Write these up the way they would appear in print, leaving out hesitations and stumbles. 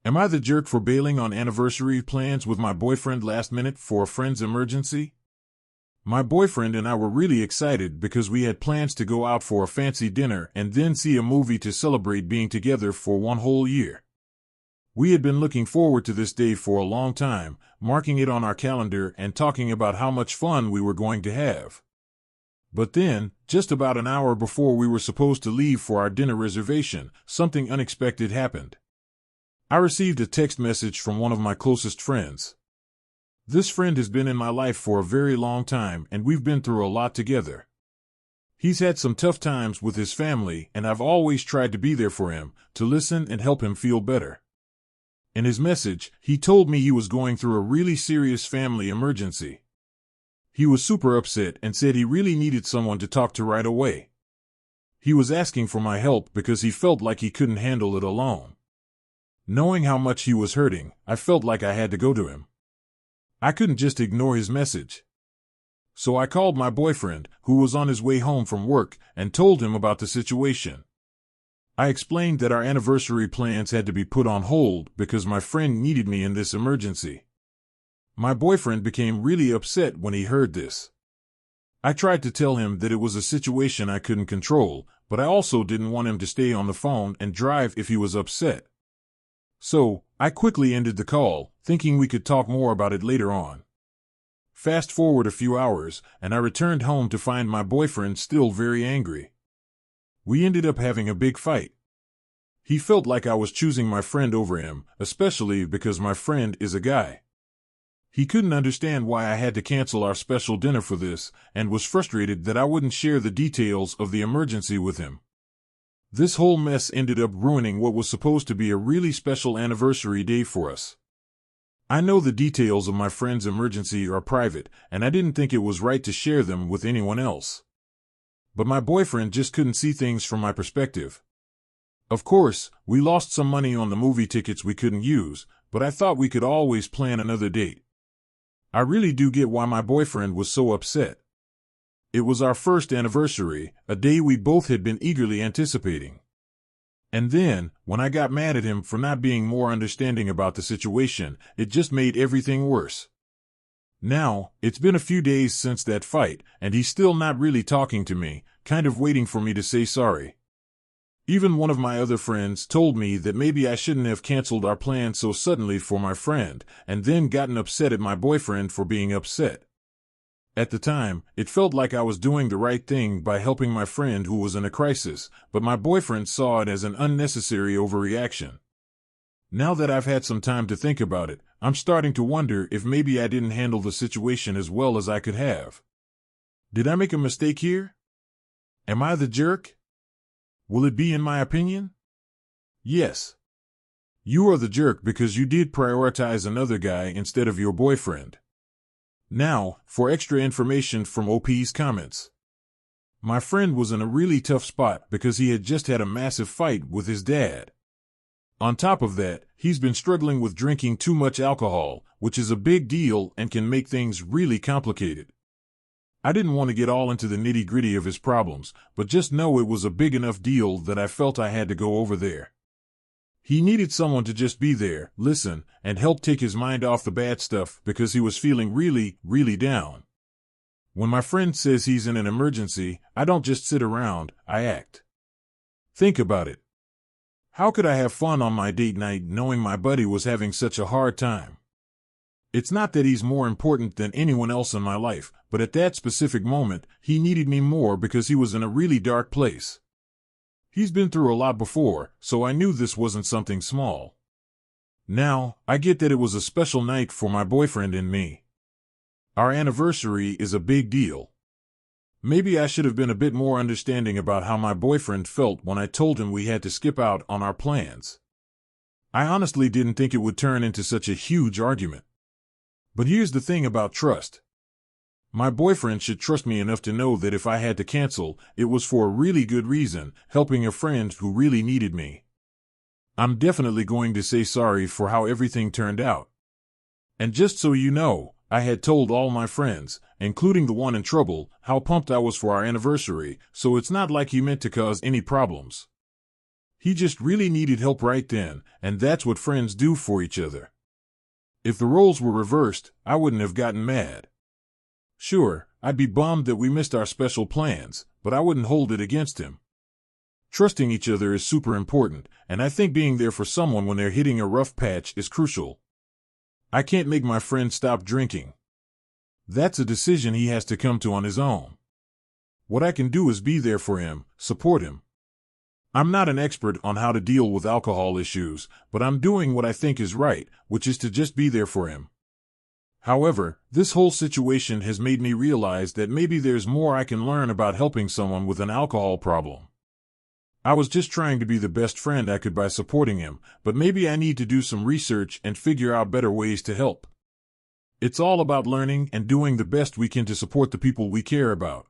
Am I the jerk for bailing on anniversary plans with my boyfriend last minute for a friend's emergency? My boyfriend and I were really excited because we had plans to go out for a fancy dinner and then see a movie to celebrate being together for one whole year. We had been looking forward to this day for a long time, marking it on our calendar and talking about how much fun we were going to have. But then, just about an hour before we were supposed to leave for our dinner reservation, something unexpected happened. I received a text message from one of my closest friends. This friend has been in my life for a very long time, and we've been through a lot together. He's had some tough times with his family, and I've always tried to be there for him, to listen and help him feel better. In his message, he told me he was going through a really serious family emergency. He was super upset and said he really needed someone to talk to right away. He was asking for my help because he felt like he couldn't handle it alone. Knowing how much he was hurting, I felt like I had to go to him. I couldn't just ignore his message. So I called my boyfriend, who was on his way home from work, and told him about the situation. I explained that our anniversary plans had to be put on hold because my friend needed me in this emergency. My boyfriend became really upset when he heard this. I tried to tell him that it was a situation I couldn't control, but I also didn't want him to stay on the phone and drive if he was upset. So, I quickly ended the call, thinking we could talk more about it later on. Fast forward a few hours, and I returned home to find my boyfriend still very angry. We ended up having a big fight. He felt like I was choosing my friend over him, especially because my friend is a guy. He couldn't understand why I had to cancel our special dinner for this, and was frustrated that I wouldn't share the details of the emergency with him. This whole mess ended up ruining what was supposed to be a really special anniversary day for us. I know the details of my friend's emergency are private, and I didn't think it was right to share them with anyone else. But my boyfriend just couldn't see things from my perspective. Of course, we lost some money on the movie tickets we couldn't use, but I thought we could always plan another date. I really do get why my boyfriend was so upset. It was our first anniversary, a day we both had been eagerly anticipating. And then, when I got mad at him for not being more understanding about the situation, it just made everything worse. Now, it's been a few days since that fight, and he's still not really talking to me, kind of waiting for me to say sorry. Even one of my other friends told me that maybe I shouldn't have canceled our plan so suddenly for my friend, and then gotten upset at my boyfriend for being upset. At the time, it felt like I was doing the right thing by helping my friend who was in a crisis, but my boyfriend saw it as an unnecessary overreaction. Now that I've had some time to think about it, I'm starting to wonder if maybe I didn't handle the situation as well as I could have. Did I make a mistake here? Am I the jerk? Will it be in my opinion? Yes. You are the jerk because you did prioritize another guy instead of your boyfriend. Now, for extra information from OP's comments. My friend was in a really tough spot because he had just had a massive fight with his dad. On top of that, he's been struggling with drinking too much alcohol, which is a big deal and can make things really complicated. I didn't want to get all into the nitty-gritty of his problems, but just know it was a big enough deal that I felt I had to go over there. He needed someone to just be there, listen, and help take his mind off the bad stuff because he was feeling really, really down. When my friend says he's in an emergency, I don't just sit around, I act. Think about it. How could I have fun on my date night knowing my buddy was having such a hard time? It's not that he's more important than anyone else in my life, but at that specific moment, he needed me more because he was in a really dark place. He's been through a lot before, so I knew this wasn't something small. Now, I get that it was a special night for my boyfriend and me. Our anniversary is a big deal. Maybe I should have been a bit more understanding about how my boyfriend felt when I told him we had to skip out on our plans. I honestly didn't think it would turn into such a huge argument. But here's the thing about trust. My boyfriend should trust me enough to know that if I had to cancel, it was for a really good reason, helping a friend who really needed me. I'm definitely going to say sorry for how everything turned out. And just so you know, I had told all my friends, including the one in trouble, how pumped I was for our anniversary, so it's not like he meant to cause any problems. He just really needed help right then, and that's what friends do for each other. If the roles were reversed, I wouldn't have gotten mad. Sure, I'd be bummed that we missed our special plans, but I wouldn't hold it against him. Trusting each other is super important, and I think being there for someone when they're hitting a rough patch is crucial. I can't make my friend stop drinking. That's a decision he has to come to on his own. What I can do is be there for him, support him. I'm not an expert on how to deal with alcohol issues, but I'm doing what I think is right, which is to just be there for him. However, this whole situation has made me realize that maybe there's more I can learn about helping someone with an alcohol problem. I was just trying to be the best friend I could by supporting him, but maybe I need to do some research and figure out better ways to help. It's all about learning and doing the best we can to support the people we care about.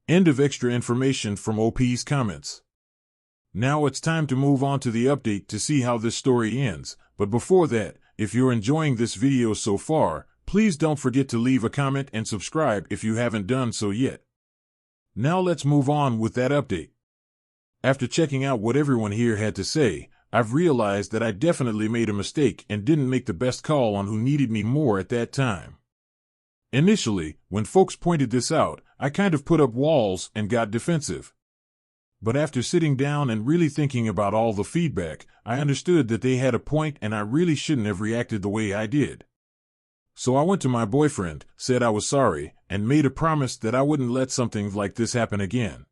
End of extra information from OP's comments. Now it's time to move on to the update to see how this story ends, but before that, if you're enjoying this video so far, please don't forget to leave a comment and subscribe if you haven't done so yet. Now let's move on with that update. After checking out what everyone here had to say, I've realized that I definitely made a mistake and didn't make the best call on who needed me more at that time. Initially, when folks pointed this out, I kind of put up walls and got defensive. But after sitting down and really thinking about all the feedback, I understood that they had a point and I really shouldn't have reacted the way I did. So I went to my boyfriend, said I was sorry, and made a promise that I wouldn't let something like this happen again.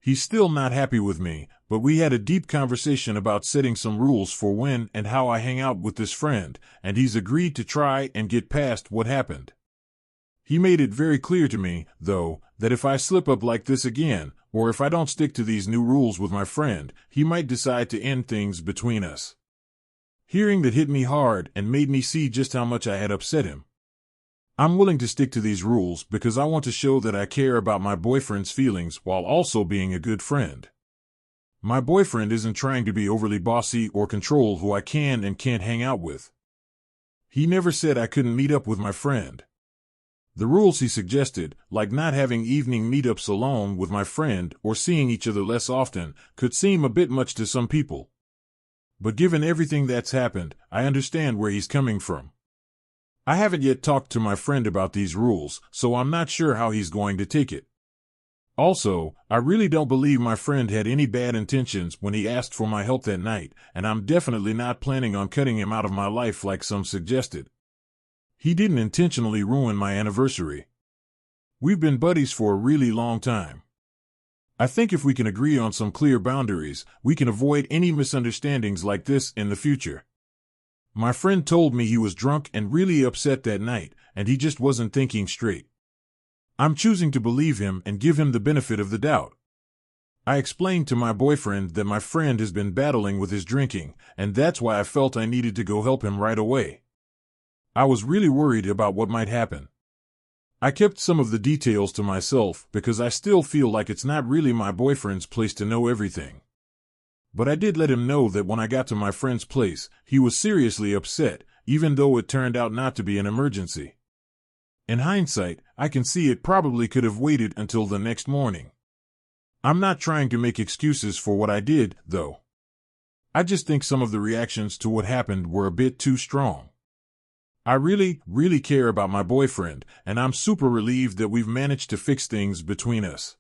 He's still not happy with me, but we had a deep conversation about setting some rules for when and how I hang out with this friend, and he's agreed to try and get past what happened. He made it very clear to me, though, that if I slip up like this again, or if I don't stick to these new rules with my friend, he might decide to end things between us. Hearing that hit me hard and made me see just how much I had upset him. I'm willing to stick to these rules because I want to show that I care about my boyfriend's feelings while also being a good friend. My boyfriend isn't trying to be overly bossy or control who I can and can't hang out with. He never said I couldn't meet up with my friend. The rules he suggested, like not having evening meetups alone with my friend or seeing each other less often, could seem a bit much to some people. But given everything that's happened, I understand where he's coming from. I haven't yet talked to my friend about these rules, so I'm not sure how he's going to take it. Also, I really don't believe my friend had any bad intentions when he asked for my help that night, and I'm definitely not planning on cutting him out of my life like some suggested. He didn't intentionally ruin my anniversary. We've been buddies for a really long time. I think if we can agree on some clear boundaries, we can avoid any misunderstandings like this in the future. My friend told me he was drunk and really upset that night, and he just wasn't thinking straight. I'm choosing to believe him and give him the benefit of the doubt. I explained to my boyfriend that my friend has been battling with his drinking, and that's why I felt I needed to go help him right away. I was really worried about what might happen. I kept some of the details to myself because I still feel like it's not really my boyfriend's place to know everything. But I did let him know that when I got to my friend's place, he was seriously upset, even though it turned out not to be an emergency. In hindsight, I can see it probably could have waited until the next morning. I'm not trying to make excuses for what I did, though. I just think some of the reactions to what happened were a bit too strong. I really care about my boyfriend, and I'm super relieved that we've managed to fix things between us.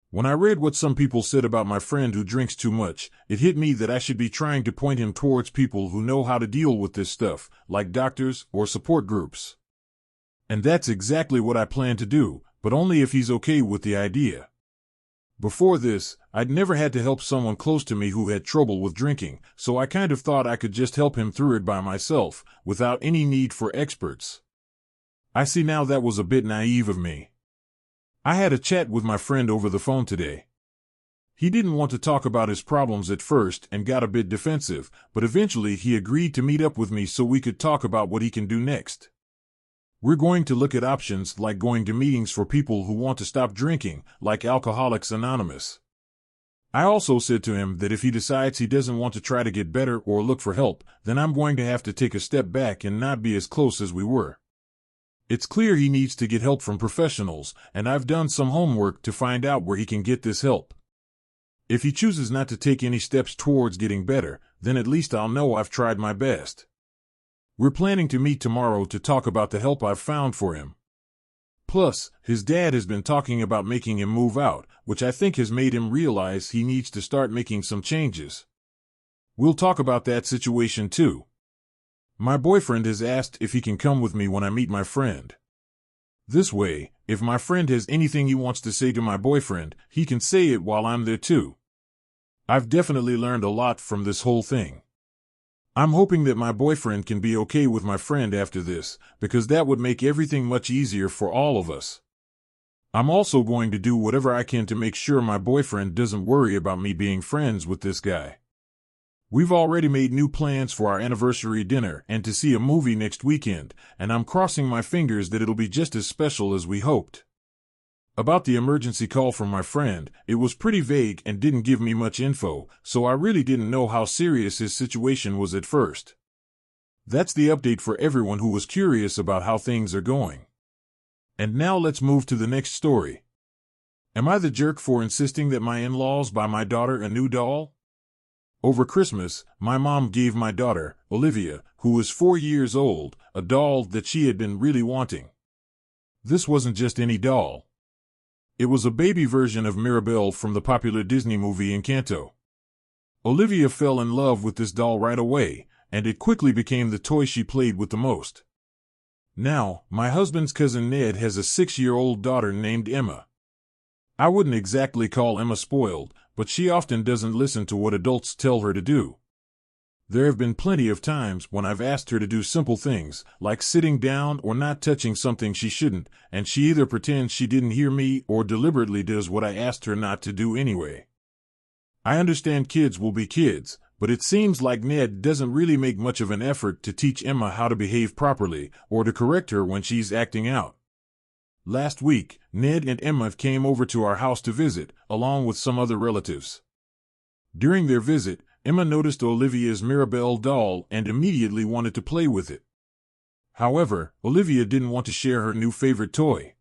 When I read what some people said about my friend who drinks too much, it hit me that I should be trying to point him towards people who know how to deal with this stuff, like doctors or support groups. And that's exactly what I plan to do, but only if he's okay with the idea. Before this, I'd never had to help someone close to me who had trouble with drinking, so I kind of thought I could just help him through it by myself, without any need for experts. I see now that was a bit naive of me. I had a chat with my friend over the phone today. He didn't want to talk about his problems at first and got a bit defensive, but eventually he agreed to meet up with me so we could talk about what he can do next. We're going to look at options like going to meetings for people who want to stop drinking, like Alcoholics Anonymous. I also said to him that if he decides he doesn't want to try to get better or look for help, then I'm going to have to take a step back and not be as close as we were. It's clear he needs to get help from professionals, and I've done some homework to find out where he can get this help. If he chooses not to take any steps towards getting better, then at least I'll know I've tried my best. We're planning to meet tomorrow to talk about the help I've found for him. Plus, his dad has been talking about making him move out, which I think has made him realize he needs to start making some changes. We'll talk about that situation too. My boyfriend has asked if he can come with me when I meet my friend. This way, if my friend has anything he wants to say to my boyfriend, he can say it while I'm there too. I've definitely learned a lot from this whole thing. I'm hoping that my boyfriend can be okay with my friend after this, because that would make everything much easier for all of us. I'm also going to do whatever I can to make sure my boyfriend doesn't worry about me being friends with this guy. We've already made new plans for our anniversary dinner and to see a movie next weekend, and I'm crossing my fingers that it'll be just as special as we hoped. About the emergency call from my friend, it was pretty vague and didn't give me much info, so I really didn't know how serious his situation was at first. That's the update for everyone who was curious about how things are going. And now let's move to the next story. Am I the jerk for insisting that my in-laws buy my daughter a new doll? Over Christmas, my mom gave my daughter, Olivia, who is 4 years old, a doll that she had been really wanting. This wasn't just any doll. It was a baby version of Mirabelle from the popular Disney movie Encanto. Olivia fell in love with this doll right away, and it quickly became the toy she played with the most. Now, my husband's cousin Ned has a 6-year-old daughter named Emma. I wouldn't exactly call Emma spoiled, but she often doesn't listen to what adults tell her to do. There have been plenty of times when I've asked her to do simple things, like sitting down or not touching something she shouldn't, and she either pretends she didn't hear me or deliberately does what I asked her not to do anyway. I understand kids will be kids, but it seems like Ned doesn't really make much of an effort to teach Emma how to behave properly or to correct her when she's acting out. Last week, Ned and Emma came over to our house to visit, along with some other relatives. During their visit, Emma noticed Olivia's Mirabelle doll and immediately wanted to play with it. However, Olivia didn't want to share her new favorite toy.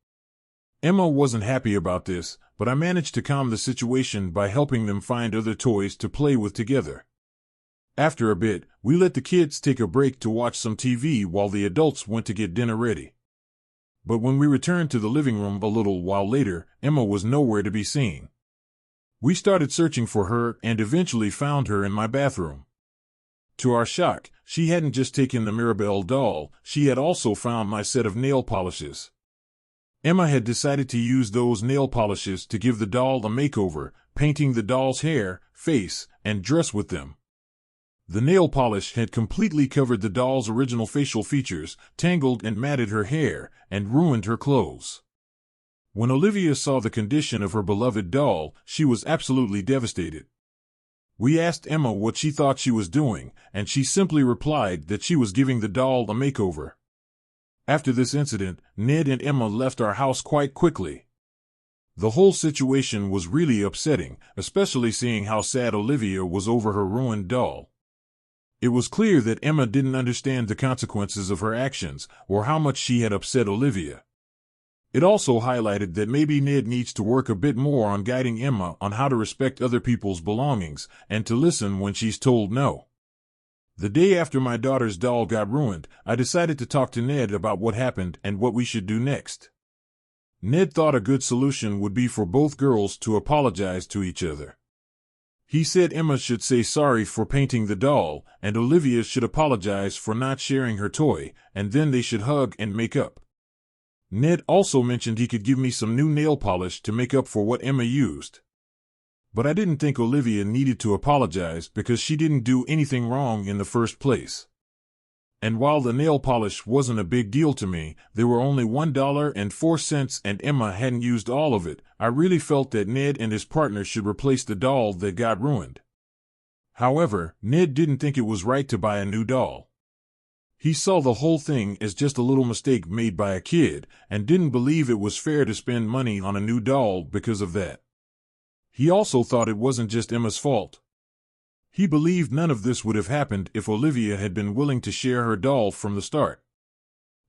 Emma wasn't happy about this, but I managed to calm the situation by helping them find other toys to play with together. After a bit, we let the kids take a break to watch some TV while the adults went to get dinner ready. But when we returned to the living room a little while later, Emma was nowhere to be seen. We started searching for her and eventually found her in my bathroom. To our shock, she hadn't just taken the Mirabelle doll, she had also found my set of nail polishes. Emma had decided to use those nail polishes to give the doll a makeover, painting the doll's hair, face, and dress with them. The nail polish had completely covered the doll's original facial features, tangled and matted her hair, and ruined her clothes. When Olivia saw the condition of her beloved doll, she was absolutely devastated. We asked Emma what she thought she was doing, and she simply replied that she was giving the doll a makeover. After this incident, Ned and Emma left our house quite quickly. The whole situation was really upsetting, especially seeing how sad Olivia was over her ruined doll. It was clear that Emma didn't understand the consequences of her actions, or how much she had upset Olivia. It also highlighted that maybe Ned needs to work a bit more on guiding Emma on how to respect other people's belongings, and to listen when she's told no. The day after my daughter's doll got ruined, I decided to talk to Ned about what happened and what we should do next. Ned thought a good solution would be for both girls to apologize to each other. He said Emma should say sorry for painting the doll, and Olivia should apologize for not sharing her toy, and then they should hug and make up. Ned also mentioned he could give me some new nail polish to make up for what Emma used. But I didn't think Olivia needed to apologize because she didn't do anything wrong in the first place. And while the nail polish wasn't a big deal to me, there were only $1.04 and Emma hadn't used all of it, I really felt that Ned and his partner should replace the doll that got ruined. However, Ned didn't think it was right to buy a new doll. He saw the whole thing as just a little mistake made by a kid, and didn't believe it was fair to spend money on a new doll because of that. He also thought it wasn't just Emma's fault. He believed none of this would have happened if Olivia had been willing to share her doll from the start.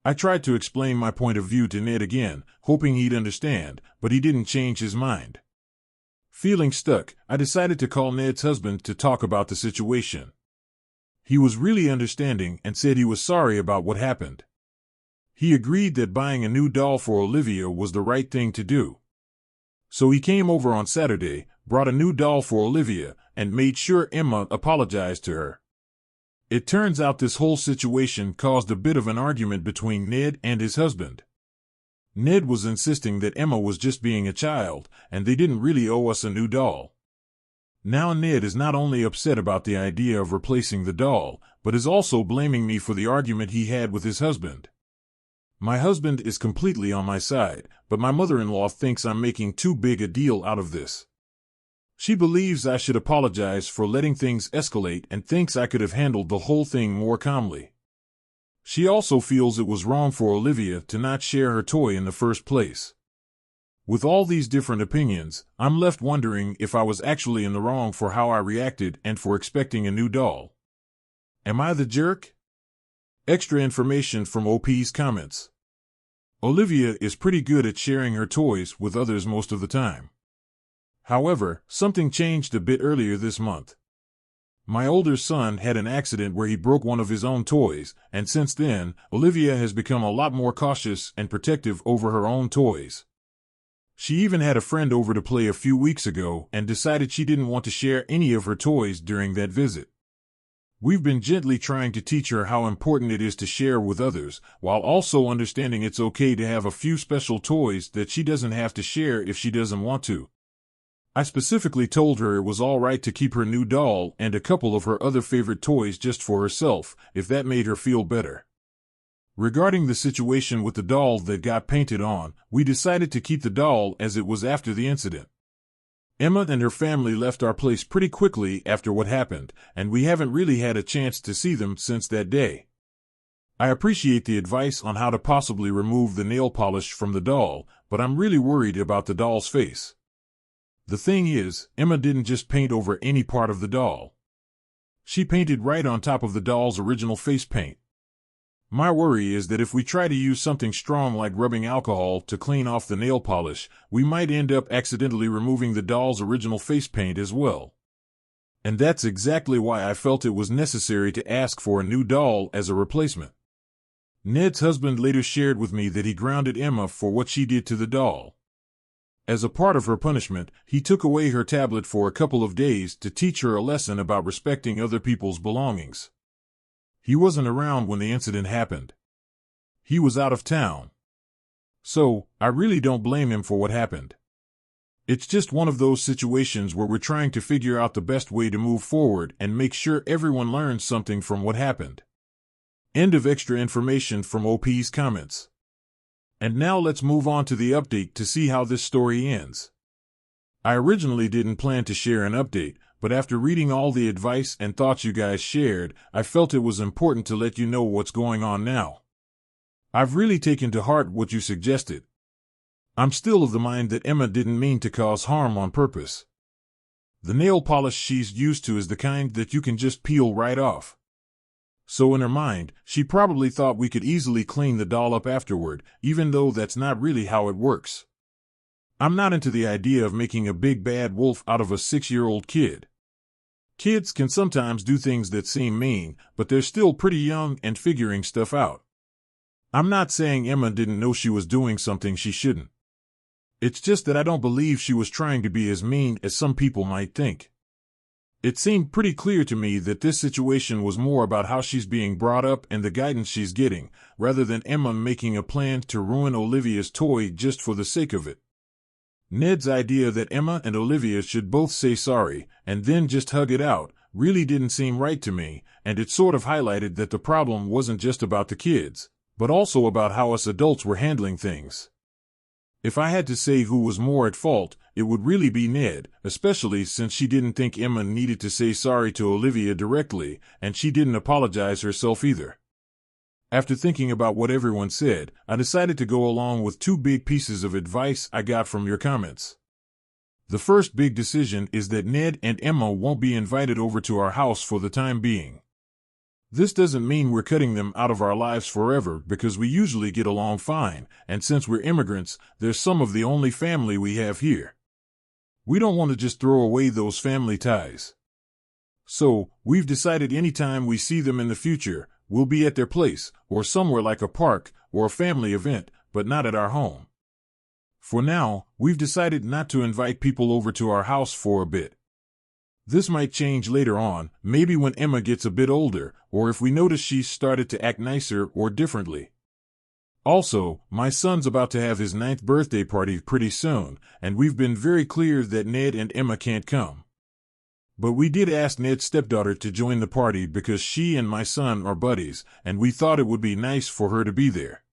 I tried to explain my point of view to Ned again, hoping he'd understand, but he didn't change his mind. Feeling stuck, I decided to call Ned's husband to talk about the situation. He was really understanding and said he was sorry about what happened. He agreed that buying a new doll for Olivia was the right thing to do. So he came over on Saturday, brought a new doll for Olivia, and made sure Emma apologized to her. It turns out this whole situation caused a bit of an argument between Ned and his husband. Ned was insisting that Emma was just being a child, and they didn't really owe us a new doll. Now Ned is not only upset about the idea of replacing the doll, but is also blaming me for the argument he had with his husband. My husband is completely on my side, but my mother-in-law thinks I'm making too big a deal out of this. She believes I should apologize for letting things escalate and thinks I could have handled the whole thing more calmly. She also feels it was wrong for Olivia to not share her toy in the first place. With all these different opinions, I'm left wondering if I was actually in the wrong for how I reacted and for expecting a new doll. Am I the jerk? Extra information from OP's comments. Olivia is pretty good at sharing her toys with others most of the time. However, something changed a bit earlier this month. My older son had an accident where he broke one of his own toys, and since then, Olivia has become a lot more cautious and protective over her own toys. She even had a friend over to play a few weeks ago and decided she didn't want to share any of her toys during that visit. We've been gently trying to teach her how important it is to share with others, while also understanding it's okay to have a few special toys that she doesn't have to share if she doesn't want to. I specifically told her it was all right to keep her new doll and a couple of her other favorite toys just for herself, if that made her feel better. Regarding the situation with the doll that got painted on, we decided to keep the doll as it was after the incident. Emma and her family left our place pretty quickly after what happened, and we haven't really had a chance to see them since that day. I appreciate the advice on how to possibly remove the nail polish from the doll, but I'm really worried about the doll's face. The thing is, Emma didn't just paint over any part of the doll. She painted right on top of the doll's original face paint. My worry is that if we try to use something strong like rubbing alcohol to clean off the nail polish, we might end up accidentally removing the doll's original face paint as well. And that's exactly why I felt it was necessary to ask for a new doll as a replacement. Ned's husband later shared with me that he grounded Emma for what she did to the doll. As a part of her punishment, he took away her tablet for a couple of days to teach her a lesson about respecting other people's belongings. He wasn't around when the incident happened. He was out of town. So, I really don't blame him for what happened. It's just one of those situations where we're trying to figure out the best way to move forward and make sure everyone learns something from what happened. End of extra information from OP's comments. And now let's move on to the update to see how this story ends. I originally didn't plan to share an update, but after reading all the advice and thoughts you guys shared, I felt it was important to let you know what's going on now. I've really taken to heart what you suggested. I'm still of the mind that Emma didn't mean to cause harm on purpose. The nail polish she's used to is the kind that you can just peel right off. So in her mind, she probably thought we could easily clean the doll up afterward, even though that's not really how it works. I'm not into the idea of making a big bad wolf out of a 6-year-old kid. Kids can sometimes do things that seem mean, but they're still pretty young and figuring stuff out. I'm not saying Emma didn't know she was doing something she shouldn't. It's just that I don't believe she was trying to be as mean as some people might think. It seemed pretty clear to me that this situation was more about how she's being brought up and the guidance she's getting, rather than Emma making a plan to ruin Olivia's toy just for the sake of it. Ned's idea that Emma and Olivia should both say sorry, and then just hug it out, really didn't seem right to me, and it sort of highlighted that the problem wasn't just about the kids, but also about how us adults were handling things. If I had to say who was more at fault, it would really be Ned, especially since she didn't think Emma needed to say sorry to Olivia directly, and she didn't apologize herself either. After thinking about what everyone said, I decided to go along with 2 big pieces of advice I got from your comments. The first big decision is that Ned and Emma won't be invited over to our house for the time being. This doesn't mean we're cutting them out of our lives forever, because we usually get along fine, and since we're immigrants, they're some of the only family we have here. We don't want to just throw away those family ties. So, we've decided anytime we see them in the future, we'll be at their place, or somewhere like a park, or a family event, but not at our home. For now, we've decided not to invite people over to our house for a bit. This might change later on, maybe when Emma gets a bit older, or if we notice she's started to act nicer or differently. Also, my son's about to have his 9th birthday party pretty soon, and we've been very clear that Ned and Emma can't come. But we did ask Ned's stepdaughter to join the party because she and my son are buddies, and we thought it would be nice for her to be there.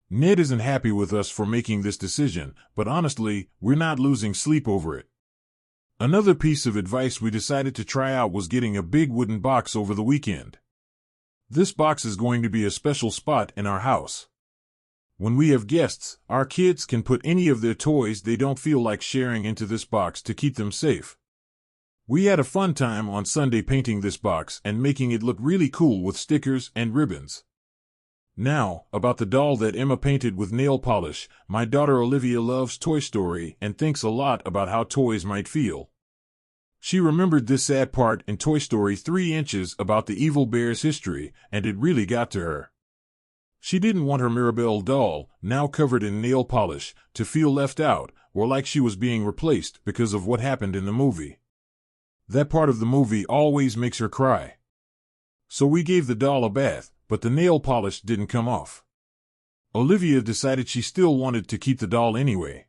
Ned isn't happy with us for making this decision, but honestly, we're not losing sleep over it. Another piece of advice we decided to try out was getting a big wooden box over the weekend. This box is going to be a special spot in our house. When we have guests, our kids can put any of their toys they don't feel like sharing into this box to keep them safe. We had a fun time on Sunday painting this box and making it look really cool with stickers and ribbons. Now, about the doll that Emma painted with nail polish, my daughter Olivia loves Toy Story and thinks a lot about how toys might feel. She remembered this sad part in Toy Story 3 Inches about the evil bear's history, and it really got to her. She didn't want her Mirabelle doll, now covered in nail polish, to feel left out, or like she was being replaced because of what happened in the movie. That part of the movie always makes her cry. So we gave the doll a bath, but the nail polish didn't come off. Olivia decided she still wanted to keep the doll anyway.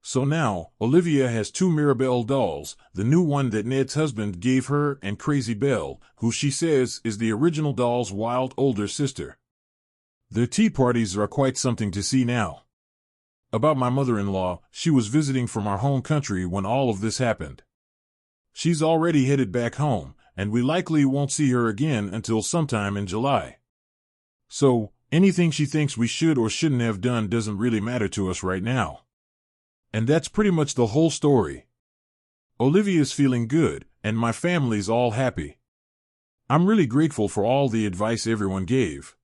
So now, Olivia has 2 Mirabelle dolls, the new one that Ned's husband gave her and Crazy Belle, who she says is the original doll's wild older sister. Their tea parties are quite something to see now. About my mother-in-law, she was visiting from our home country when all of this happened. She's already headed back home, and we likely won't see her again until sometime in July. So, anything she thinks we should or shouldn't have done doesn't really matter to us right now. And that's pretty much the whole story. Olivia's feeling good, and my family's all happy. I'm really grateful for all the advice everyone gave.